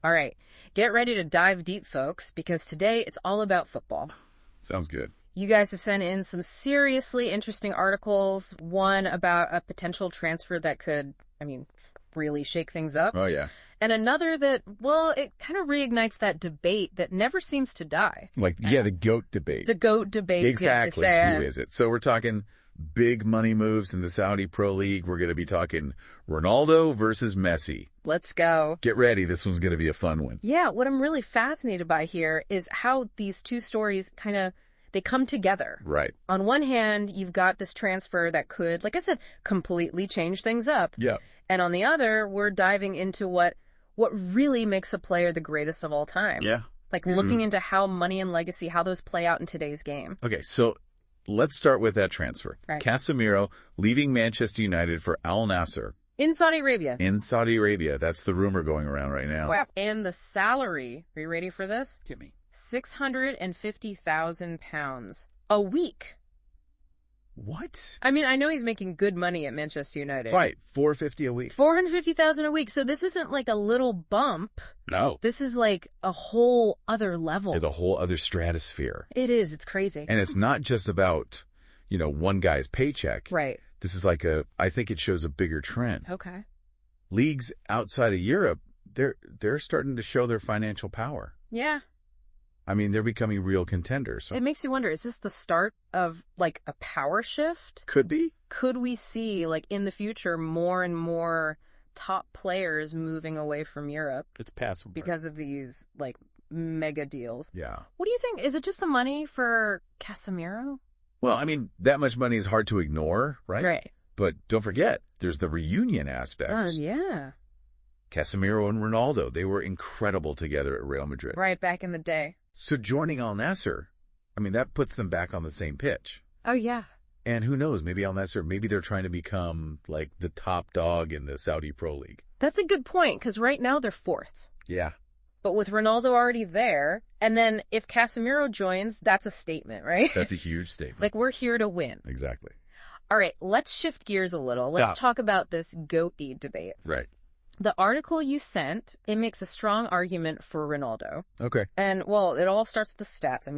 All right, get ready to dive deep, folks, because today it's all about football. Sounds good. You guys have sent in some seriously interesting articles. One about a potential transfer that could, really shake things up. Oh, yeah. And another that, well, it kind of reignites that debate that never seems to die. The GOAT debate. The GOAT debate. Exactly. Who is it? So we're talking big money moves in the Saudi Pro League. We're going to be talking Ronaldo versus Messi. Let's go. Get ready. This one's going to be a fun one. Yeah, what I'm really fascinated by here is how these two stories they come together. Right. On one hand, you've got this transfer that could, like I said, completely change things up. Yeah. And on the other, we're diving into what really makes a player the greatest of all time. Yeah. Looking into how money and legacy, how those play out in today's game. Okay, so let's start with that transfer. Right. Casemiro leaving Manchester United for Al Nassr. In Saudi Arabia. In Saudi Arabia. That's the rumor going around right now. Wow. And the salary, are you ready for this? Get me. £650,000 a week. What? I know he's making good money at Manchester United. Right, $450 a week. $450,000 a week. So this isn't like a little bump. No. This is like a whole other level. It's a whole other stratosphere. It is. It's crazy. And it's not just about, one guy's paycheck. Right. This is I think it shows a bigger trend. Okay. Leagues outside of Europe, they're starting to show their financial power. Yeah. They're becoming real contenders. So. It makes you wonder, is this the start of a power shift? Could be. Could we see in the future more and more top players moving away from Europe? It's passable. Because of these mega deals. Yeah. What do you think? Is it just the money for Casemiro? Well, that much money is hard to ignore, right? Right. But don't forget, there's the reunion aspect. Oh, yeah. Casemiro and Ronaldo, they were incredible together at Real Madrid. Right, back in the day. So joining Al Nassr, that puts them back on the same pitch. Oh, yeah. And who knows, maybe Al Nassr, maybe they're trying to become the top dog in the Saudi Pro League. That's a good point, because right now they're fourth. Yeah. But with Ronaldo already there, and then if Casemiro joins, that's a statement, right? That's a huge statement. We're here to win. Exactly. All right, let's shift gears a little. Let's talk about this GOAT debate. Right. The article you sent, it makes a strong argument for Ronaldo. Okay. And, well, it all starts with the stats.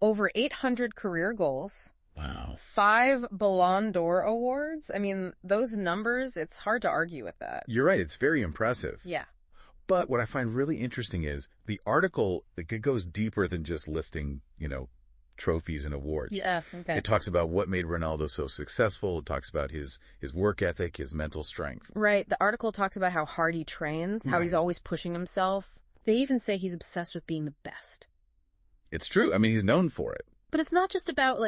Over 800 career goals. Wow. 5 Ballon d'Or awards. Those numbers, it's hard to argue with that. You're right. It's very impressive. Yeah. But what I find really interesting is the article, it goes deeper than just listing, trophies and awards. Yeah, okay. It talks about what made Ronaldo so successful. It talks about his work ethic, his mental strength. Right. The article talks about how hard he trains, how he's always pushing himself. They even say he's obsessed with being the best. It's true. He's known for it. But it's not just about,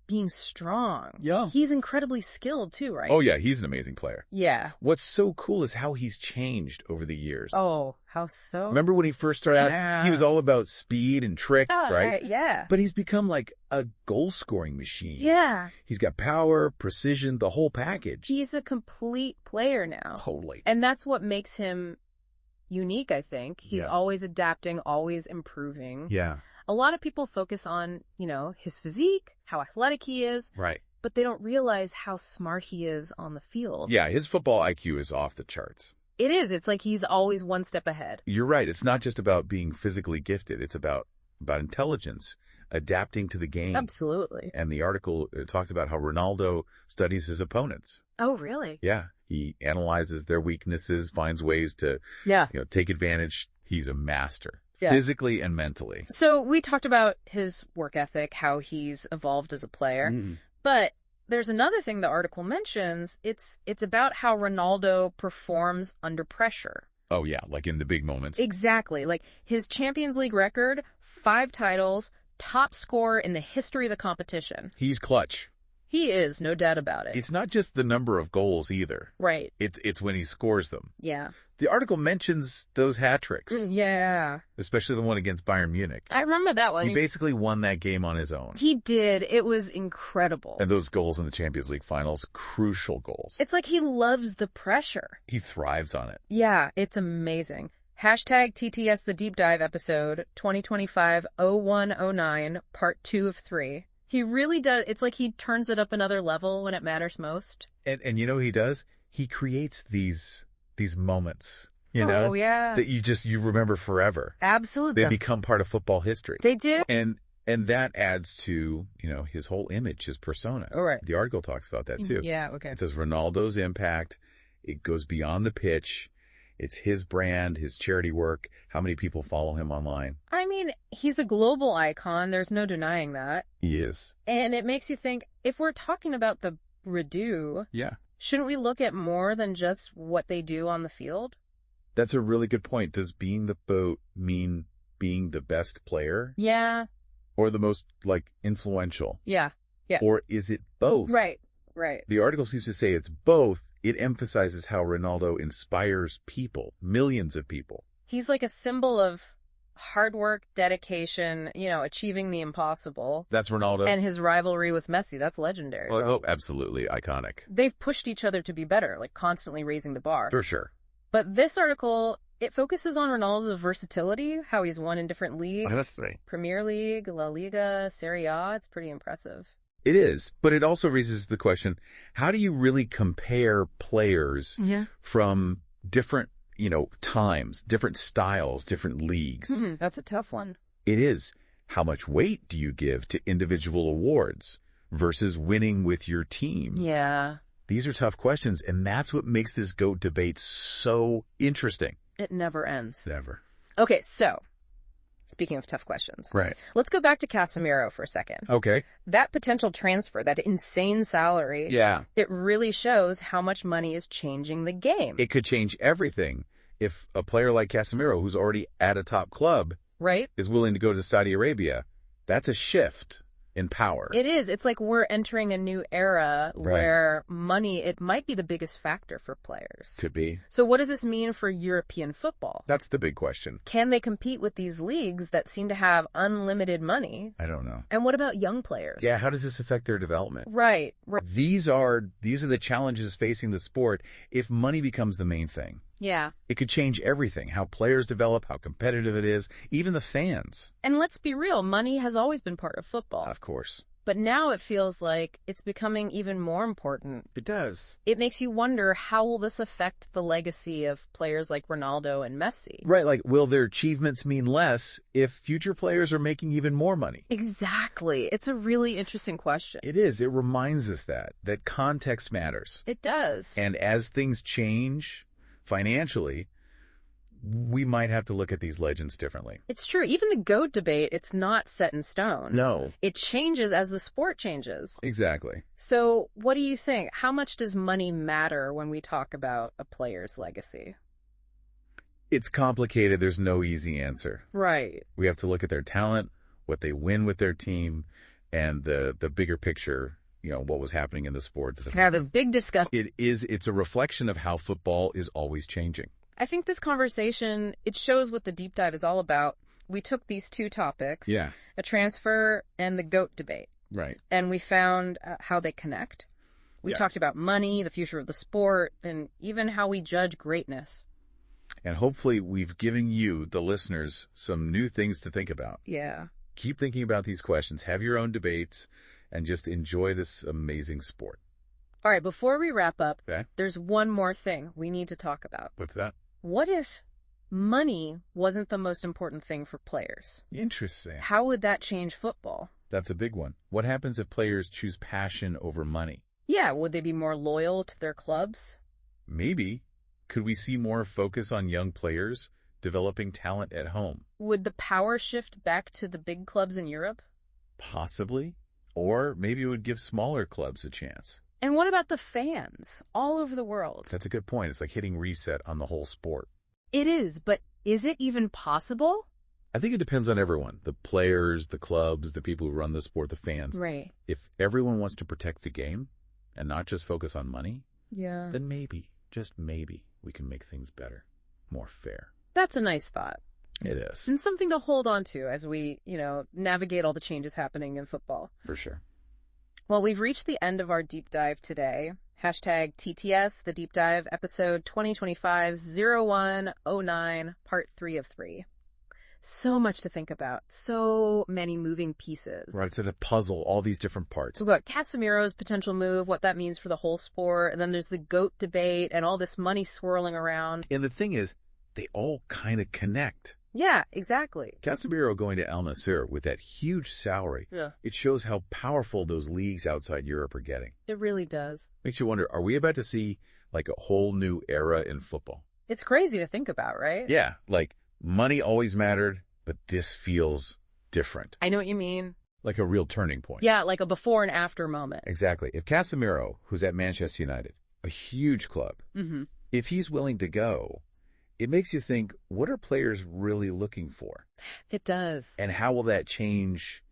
being strong. Yeah. He's incredibly skilled, too, right? Oh, yeah. He's an amazing player. Yeah. What's so cool is how he's changed over the years. Oh, how so? Remember when he first started out, he was all about speed and tricks, right? Yeah. But he's become a goal-scoring machine. Yeah. He's got power, precision, the whole package. He's a complete player now. Totally. And that's what makes him unique, I think. He's always adapting, always improving. Yeah. A lot of people focus on, his physique, how athletic he is. Right. But they don't realize how smart he is on the field. Yeah, his football IQ is off the charts. It is. It's he's always one step ahead. You're right. It's not just about being physically gifted. It's about intelligence, adapting to the game. Absolutely. And the article talked about how Ronaldo studies his opponents. Oh, really? Yeah. He analyzes their weaknesses, finds ways to take advantage. He's a master. Yeah. Physically and mentally. So we talked about his work ethic, how he's evolved as a player. But there's another thing the article mentions. It's about how Ronaldo performs under pressure. Oh, yeah, in the big moments. Exactly. His Champions League record, 5 titles, top scorer in the history of the competition. He's clutch. He is, no doubt about it. It's not just the number of goals either. Right. It's when he scores them. Yeah. The article mentions those hat tricks. Yeah. Especially the one against Bayern Munich. I remember that one. He basically won that game on his own. He did. It was incredible. And those goals in the Champions League finals, crucial goals. It's he loves the pressure. He thrives on it. Yeah, it's amazing. Hashtag TTS The Deep Dive episode 2025-0109, part 2 of 3. He really does. It's he turns it up another level when it matters most. And he does? He creates these moments, you know? Oh, yeah. That you remember forever. Absolutely. They become part of football history. They do. And that adds to, his whole image, his persona. All right. The article talks about that too. Yeah, okay. It says Ronaldo's impact, it goes beyond the pitch. It's his brand, his charity work, how many people follow him online. I mean, he's a global icon. There's no denying that. He is. And it makes you think, if we're talking about the Redo, Yeah. shouldn't we look at more than just what they do on the field? That's a really good point. Does being the boat mean being the best player? Yeah. Or the most, influential? Yeah. Yeah. Or is it both? Right. The article seems to say it's both. It emphasizes how Ronaldo inspires people, millions of people. He's like a symbol of hard work, dedication, achieving the impossible. That's Ronaldo. And his rivalry with Messi, that's legendary. Oh, absolutely iconic. They've pushed each other to be better, constantly raising the bar. For sure. But this article, it focuses on Ronaldo's versatility, how he's won in different leagues. Oh, that's right. Premier League, La Liga, Serie A. It's pretty impressive. It is, but it also raises the question, how do you really compare players from different, times, different styles, different leagues? That's a tough one. It is. How much weight do you give to individual awards versus winning with your team? Yeah. These are tough questions, and that's what makes this GOAT debate so interesting. It never ends. Never. Okay, so speaking of tough questions. Right. Let's go back to Casemiro for a second. Okay. That potential transfer, that insane salary. Yeah. It really shows how much money is changing the game. It could change everything if a player like Casemiro, who's already at a top club, right, is willing to go to Saudi Arabia. That's a shift in power. It is. It's like we're entering a new era where money, it might be the biggest factor for players. Could be. So what does this mean for European football? That's the big question. Can they compete with these leagues that seem to have unlimited money? I don't know. And what about young players? Yeah, how does this affect their development? Right. These are the challenges facing the sport if money becomes the main thing. Yeah. It could change everything, how players develop, how competitive it is, even the fans. And let's be real, money has always been part of football. Of course. But now it feels like it's becoming even more important. It does. It makes you wonder, how will this affect the legacy of players like Ronaldo and Messi? Right, will their achievements mean less if future players are making even more money? Exactly. It's a really interesting question. It is. It reminds us that context matters. It does. And as things change financially, we might have to look at these legends differently. It's true. Even the GOAT debate, it's not set in stone. No. It changes as the sport changes. Exactly. So what do you think? How much does money matter when we talk about a player's legacy? It's complicated. There's no easy answer. Right. We have to look at their talent, what they win with their team, and the bigger picture, what was happening in the sport. Yeah, the big discussion. It's a reflection of how football is always changing. I think this conversation, it shows what the deep dive is all about. We took these two topics, a transfer and the GOAT debate. Right. And we found how they connect. We talked about money, the future of the sport, and even how we judge greatness. And hopefully we've given you, the listeners, some new things to think about. Yeah. Keep thinking about these questions, have your own debates, and just enjoy this amazing sport. All right, before we wrap up, Okay. There's one more thing we need to talk about. What's that? What if money wasn't the most important thing for players? Interesting. How would that change football? That's a big one. What happens if players choose passion over money? Yeah, would they be more loyal to their clubs? Maybe. Could we see more focus on young players developing talent at home? Would the power shift back to the big clubs in Europe? Possibly. Or maybe it would give smaller clubs a chance. And what about the fans all over the world? That's a good point. It's like hitting reset on the whole sport. It is, but is it even possible? I think it depends on everyone. The players, the clubs, the people who run the sport, the fans. Right. If everyone wants to protect the game and not just focus on money, then maybe, just maybe, we can make things better, more fair. That's a nice thought. It is. And something to hold on to as we, navigate all the changes happening in football. For sure. Well, we've reached the end of our deep dive today. Hashtag TTS, the deep dive, episode 2025-0109, part 3 of 3. So much to think about. So many moving pieces. Right, it's a puzzle, all these different parts. So we've got Casemiro's potential move, what that means for the whole sport, and then there's the GOAT debate and all this money swirling around. And the thing is, they all kind of connect. Yeah, exactly. Casemiro going to Al Nassr with that huge salary, it shows how powerful those leagues outside Europe are getting. It really does. Makes you wonder, are we about to see like a whole new era in football? It's crazy to think about, right? Yeah, like money always mattered, but this feels different. I know what you mean. Like a real turning point. Yeah, like a before and after moment. Exactly. If Casemiro, who's at Manchester United, a huge club, if he's willing to go, it makes you think, what are players really looking for? It does. And how will that change,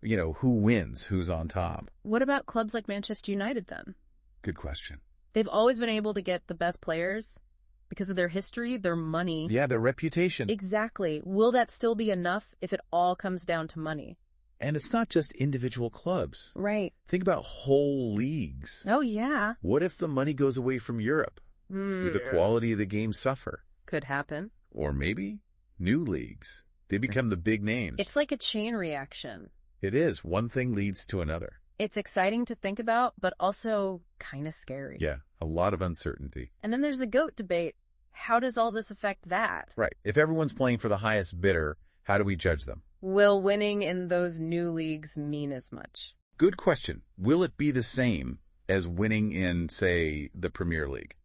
who wins, who's on top? What about clubs like Manchester United then? Good question. They've always been able to get the best players because of their history, their money. Yeah, their reputation. Exactly. Will that still be enough if it all comes down to money? And it's not just individual clubs. Right. Think about whole leagues. Oh, yeah. What if the money goes away from Europe? Would the quality of the game suffer? Could happen. Or maybe new leagues. They become the big names. It's like a chain reaction. It is. One thing leads to another. It's exciting to think about, but also kind of scary. Yeah, a lot of uncertainty. And then there's the GOAT debate. How does all this affect that? Right. If everyone's playing for the highest bidder, how do we judge them? Will winning in those new leagues mean as much? Good question. Will it be the same as winning in, say, the Premier League?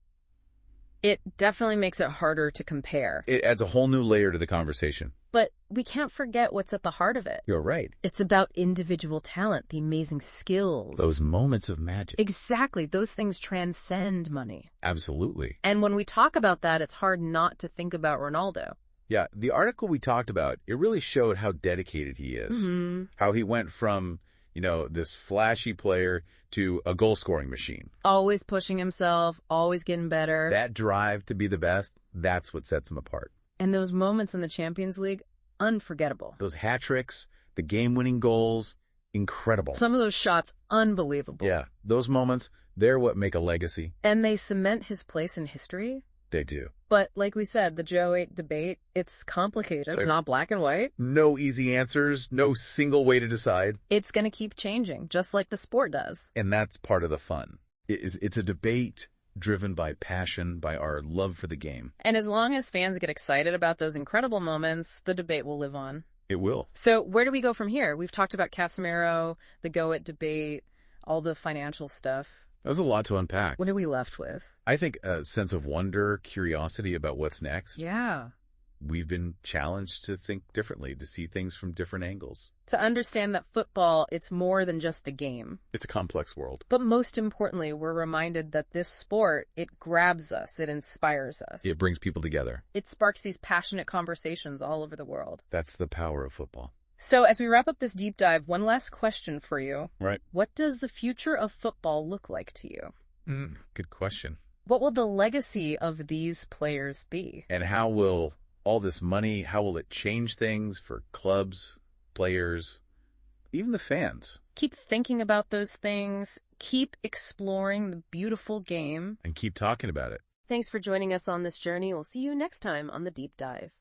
It definitely makes it harder to compare. It adds a whole new layer to the conversation. But we can't forget what's at the heart of it. You're right. It's about individual talent, the amazing skills. Those moments of magic. Exactly. Those things transcend money. Absolutely. And when we talk about that, it's hard not to think about Ronaldo. Yeah, the article we talked about, it really showed how dedicated he is. How he went from, this flashy player to a goal-scoring machine. Always pushing himself, always getting better. That drive to be the best, that's what sets him apart. And those moments in the Champions League, unforgettable. Those hat tricks, the game-winning goals, incredible. Some of those shots, unbelievable. Yeah, those moments, they're what make a legacy. And they cement his place in history. They do. But like we said, the Joe debate, it's complicated. It's not black and white. No easy answers, no single way to decide. It's going to keep changing, just like the sport does. And that's part of the fun. It's a debate driven by passion, by our love for the game. And as long as fans get excited about those incredible moments, the debate will live on. It will. So where do we go from here? We've talked about Casemiro, the Go debate, all the financial stuff. That was a lot to unpack. What are we left with? I think a sense of wonder, curiosity about what's next. Yeah. We've been challenged to think differently, to see things from different angles. To understand that football, it's more than just a game. It's a complex world. But most importantly, we're reminded that this sport, it grabs us, it inspires us. It brings people together. It sparks these passionate conversations all over the world. That's the power of football. So as we wrap up this deep dive, one last question for you. Right. What does the future of football look like to you? Good question. What will the legacy of these players be? And how will all this money, how will it change things for clubs, players, even the fans? Keep thinking about those things. Keep exploring the beautiful game. And keep talking about it. Thanks for joining us on this journey. We'll see you next time on The Deep Dive.